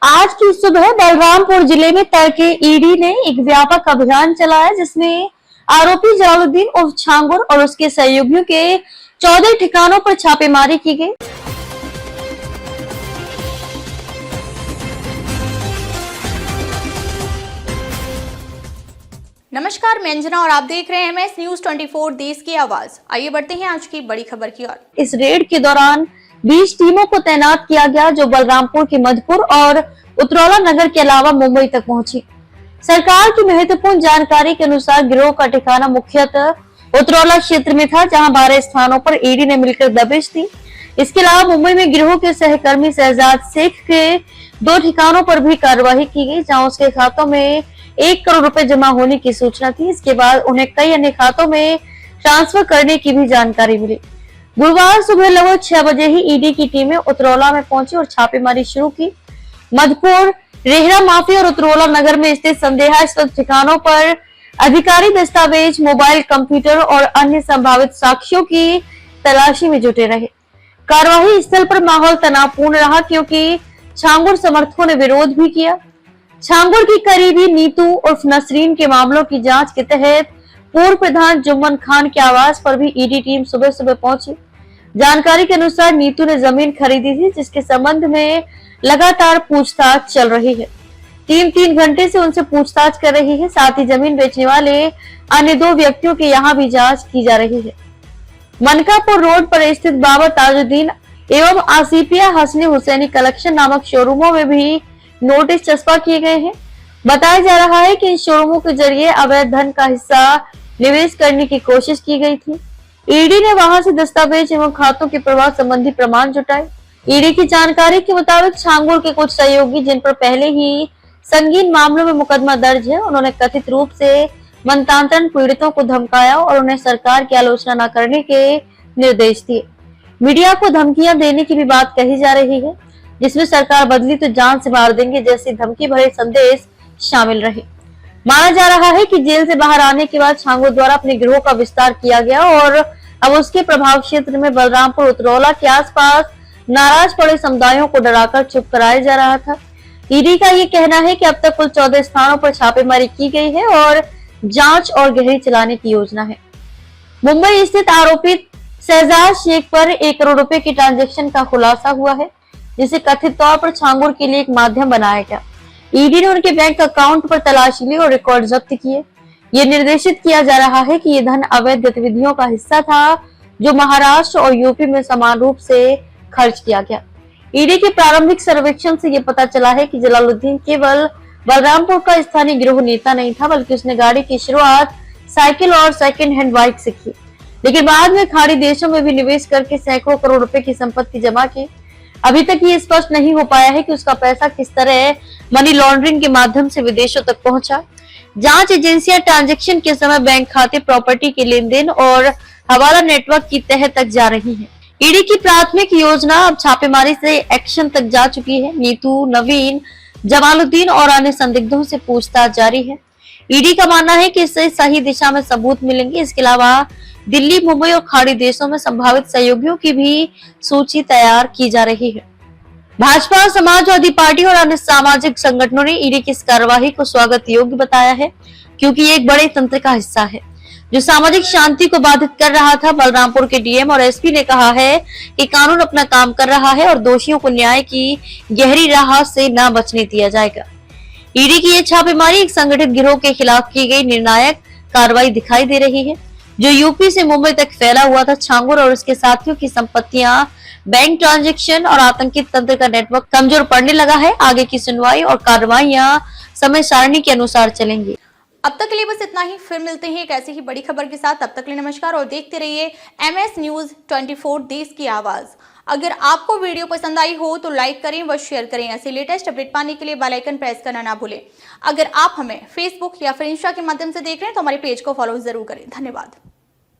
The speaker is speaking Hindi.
आज की सुबह बलरामपुर जिले में तड़के ईडी ने एक व्यापक अभियान चलाया जिसमें आरोपी जलालुद्दीन उर्फ छांगुर और उसके सहयोगियों के 14 ठिकानों पर छापेमारी की गई। नमस्कार, मैं अंजना और आप देख रहे हैं एमएस न्यूज 24 देश की आवाज। आइए बढ़ते हैं आज की बड़ी खबर की ओर। इस रेड के दौरान 20 टीमों को तैनात किया गया जो बलरामपुर के मधुपुर और उतरौला नगर के अलावा मुंबई तक पहुंची। सरकार की महत्वपूर्ण जानकारी के अनुसार गिरोह का ठिकाना मुख्यतः उतरौला क्षेत्र में था, जहां 12 स्थानों पर ईडी ने मिलकर दबिश दी। इसके अलावा मुंबई में गिरोह के सहकर्मी शहजाद शेख के 2 ठिकानों पर भी कार्रवाई की गई, जहां उसके खातों में 1 करोड़ रुपए जमा होने की सूचना थी। इसके बाद उन्हें कई अन्य खातों में ट्रांसफर करने की भी जानकारी मिली। गुरुवार सुबह लगभग 6 बजे ही ईडी की टीमें उतरौला में पहुंची और छापेमारी शुरू की। मधुपुर, रेहरा माफी और उतरौला नगर में स्थित संदेहास्पद ठिकानों पर अधिकारी दस्तावेज, मोबाइल, कंप्यूटर और अन्य संभावित साक्ष्यों की तलाशी में जुटे रहे। कार्यवाही स्थल पर माहौल तनावपूर्ण रहा क्योंकि छांगुर समर्थकों ने विरोध भी किया। छांगुर की करीबी नीतू उर्फ नसरीन के मामलों की जांच के तहत पूर्व प्रधान जुम्मन खान के आवास पर भी ईडी टीम सुबह सुबह पहुंची। जानकारी के अनुसार नीतू ने जमीन खरीदी थी, जिसके संबंध में लगातार पूछताछ चल रही है। टीम 3 घंटे से उनसे पूछताछ कर रही है। साथ ही जमीन बेचने वाले अन्य 2 व्यक्तियों के यहाँ भी जांच की जा रही है। मनकापुर रोड पर स्थित बाबा ताजुद्दीन एवं आसिफिया हसनी हुसैनी कलेक्शन नामक शोरूमों में भी नोटिस चस्पा किए गए हैं। बताया जा रहा है कि इन शोरूमों के जरिए अवैध धन का हिस्सा निवेश करने की कोशिश की गई थी। ईडी ने वहां से दस्तावेज एवं खातों के प्रवाह संबंधी प्रमाण जुटाए। ईडी की जानकारी के मुताबिक छांगुर के कुछ सहयोगी, जिन पर पहले ही संगीन मामलों में मुकदमा दर्ज है, उन्होंने कथित रूप से मनतांत्रण पीड़ितों को धमकाया और उन्हें सरकार की आलोचना न करने के निर्देश दिए। मीडिया को धमकियां देने की भी बात कही जा रही है, जिसमें सरकार बदली तो जान से मार देंगे जैसी धमकी भरे संदेश शामिल रहे। माना जा रहा है कि जेल से बाहर आने के बाद छांगुर द्वारा अपने गिरोह का विस्तार किया गया और अब उसके प्रभाव क्षेत्र में बलरामपुर, उतरौला के आसपास नाराज पड़े समुदायों को डराकर चुप कराया जा रहा था। ईडी का ये कहना है कि अब तक कुल 14 स्थानों पर छापेमारी की गई है और जांच और गहरी चलाने की योजना है। मुंबई स्थित आरोपित शहजाद शेख पर 1 करोड़ रुपए की ट्रांजैक्शन का खुलासा हुआ है, जिसे कथित तौर पर छांगुर के लिए एक माध्यम बनाया गया। ईडी ने उनके बैंक अकाउंट पर तलाशी ली और रिकॉर्ड जब्त किए। ये निर्देशित किया जा रहा है कि ये धन अवैध गतिविधियों का हिस्सा था, जो महाराष्ट्र और यूपी में समान रूप से खर्च किया गया। ईडी के प्रारंभिक सर्वेक्षण से ये पता चला है कि जलालुद्दीन केवल बलरामपुर का स्थानीय गिरोह नेता नहीं था, बल्कि उसने गाड़ी की शुरुआत साइकिल और सेकेंड हैंड बाइक से की, लेकिन बाद में खाड़ी देशों में भी निवेश करके सैकड़ों करोड़ रुपए की संपत्ति जमा की। अभी तक ये स्पष्ट नहीं हो पाया है कि उसका पैसा किस तरह मनी लॉन्ड्रिंग के माध्यम से विदेशों तक पहुंचा। जांच एजेंसियां ट्रांजैक्शन के समय बैंक खाते, प्रॉपर्टी के लेन देन और हवाला नेटवर्क की तह तक जा रही है। ईडी की प्राथमिक योजना अब छापेमारी से एक्शन तक जा चुकी है। नीतू, नवीन, जमालुद्दीन और अन्य संदिग्धों से पूछताछ जारी है। ईडी का मानना है कि इससे सही दिशा में सबूत मिलेंगे। इसके अलावा दिल्ली, मुंबई और खाड़ी देशों में संभावित सहयोगियों की भी सूची तैयार की जा रही है। भाजपा, समाजवादी पार्टी और अन्य सामाजिक संगठनों ने ईडी की इस कार्यवाही को स्वागत योग्य बताया है, क्योंकि ये एक बड़े तंत्र का हिस्सा है जो सामाजिक शांति को बाधित कर रहा था। बलरामपुर के डीएम और एसपी ने कहा है कि कानून अपना काम कर रहा है और दोषियों को न्याय की गहरी राह से न बचने दिया जाएगा। ईडी की ये छापेमारी एक संगठित गिरोह के खिलाफ की गई निर्णायक कार्रवाई दिखाई दे रही है, जो यूपी से मुंबई तक फैला हुआ था। छांगुर और उसके साथियों की संपत्तियां, बैंक ट्रांजैक्शन और आतंकी तंत्र का नेटवर्क कमजोर पड़ने लगा है। आगे की सुनवाई और कार्रवाइयां समय सारणी के अनुसार चलेंगी। अब तक के लिए बस इतना ही। फिर मिलते हैं एक ऐसी ही बड़ी खबर के साथ। तब तक के लिए नमस्कार और देखते रहिए एमएस न्यूज 24 देश की आवाज। अगर आपको वीडियो पसंद आई हो तो लाइक करें व शेयर करें। ऐसे लेटेस्ट अपडेट पाने के लिए बेल आइकन प्रेस करना ना भूलें। अगर आप हमें फेसबुक या फिर इंस्टा के माध्यम से देख रहे हैं तो हमारे पेज को फॉलो जरूर करें। धन्यवाद।